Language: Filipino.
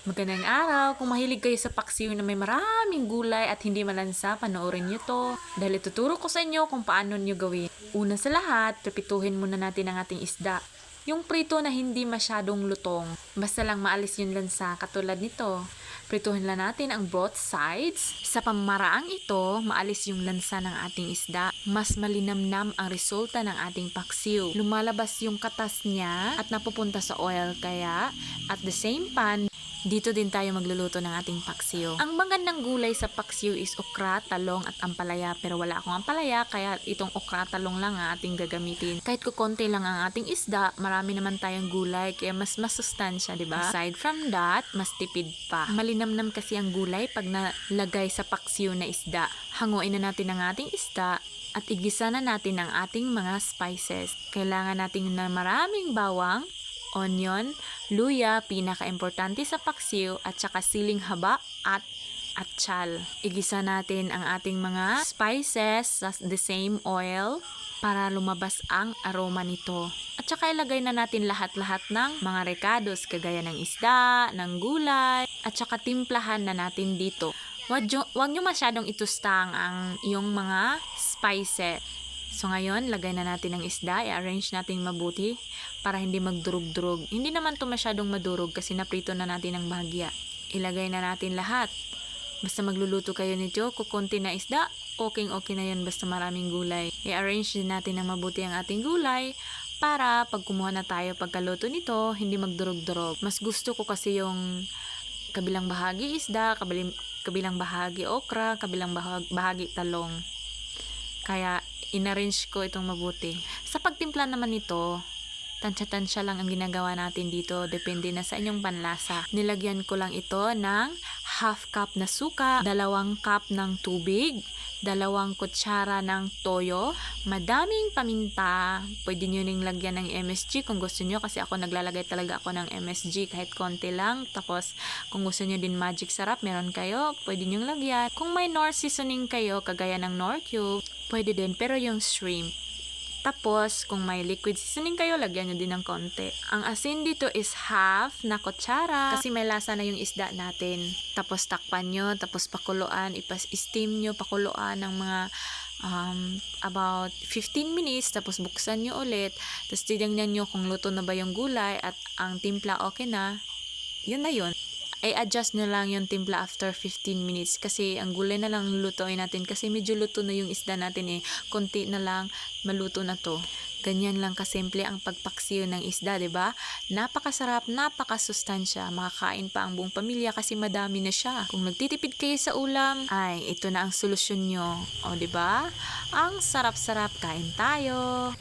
Magandang araw! Kung mahilig kayo sa paksiw na may maraming gulay at hindi malansa, panoorin nyo to. Dahil ituturo ko sa inyo kung paano nyo gawin. Una sa lahat, prepituhin muna natin ang ating isda. Yung prito na hindi masyadong lutong. Basta lang maalis yung lansa katulad nito. Prituhin lang natin ang both sides. Sa pamaraang ito, maalis yung lansa ng ating isda. Mas malinamnam ang resulta ng ating paksiw. Lumalabas yung katas niya at napupunta sa oil. Kaya, at the same pan, dito din tayo magluluto ng ating paksiw. Ang magandang gulay sa paksiw is okra, talong at ampalaya. Pero wala akong ampalaya, kaya itong okra, talong lang ang ating gagamitin. Kahit kukonti lang ang ating isda, marami naman tayong gulay, kaya mas masustansya, diba? Aside from that, mas tipid pa. Malinamnam kasi ang gulay pag nalagay sa paksiw na isda. Hanguin na natin ang ating isda at igisa na natin ang ating mga spices. Kailangan natin na maraming bawang, onion, luya, pinaka-importante sa paksiw, at saka siling haba at atsyal. Igisa natin ang ating mga spices sa the same oil para lumabas ang aroma nito. At saka ilagay na natin lahat-lahat ng mga recados kagaya ng isda, ng gulay, at saka timplahan na natin dito. Huwag nyo masyadong itustang ang iyong mga spices. So ngayon, lagay na natin ang isda, i-arrange natin mabuti para hindi magdurog-durog. Hindi naman to masyadong madurog kasi naprito na natin ang bahagya. Ilagay na natin lahat. Basta magluluto kayo nito, kukunti na isda, okay na yun basta maraming gulay. I-arrange din natin ng mabuti ang ating gulay para pag kumuha na tayo pagkaluto nito, hindi magdurog-durog. Mas gusto ko kasi yung kabilang bahagi isda, kabilang bahagi okra, kabilang bahagi talong. Kaya in-arrange ko itong mabuti. Sa pagtimpla naman nito, tansya-tansya lang ang ginagawa natin dito. Depende na sa inyong panlasa. Nilagyan ko lang ito ng half cup na suka, 2 cup ng tubig, 2 kutsara ng toyo, madaming paminta. Pwede nyo ning lagyan ng MSG kung gusto nyo, kasi ako naglalagay talaga ako ng MSG kahit konti lang. Tapos kung gusto nyo din magic sarap, meron kayo, pwede nyo lagyan. Kung may Knorr seasoning kayo, kagaya ng Knorr cube, pwede din, pero yung shrimp. Tapos, kung may liquid seasoning kayo, lagyan nyo din ng konti. Ang asin dito is half na kutsara kasi may lasa na yung isda natin. Tapos, takpan nyo, tapos pakuluan, steam nyo, pakuluan ng mga about 15 minutes, tapos buksan nyo ulit. Tapos, titingnan nyo kung luto na ba yung gulay at ang timpla okay na. Yun na yun. I-adjust na lang yung timpla after 15 minutes kasi ang gulay na lang lutuin natin kasi medyo luto na yung isda natin konti na lang maluto na to. Ganyan lang kasimple ang pagpaksiw ng isda, 'di ba? Napakasarap, napakasustansya. Makakain pa ang buong pamilya kasi madami na siya. Kung nagtitipid kayo sa ulam, ay ito na ang solusyon nyo. O, 'di ba? Ang sarap-sarap, kain tayo.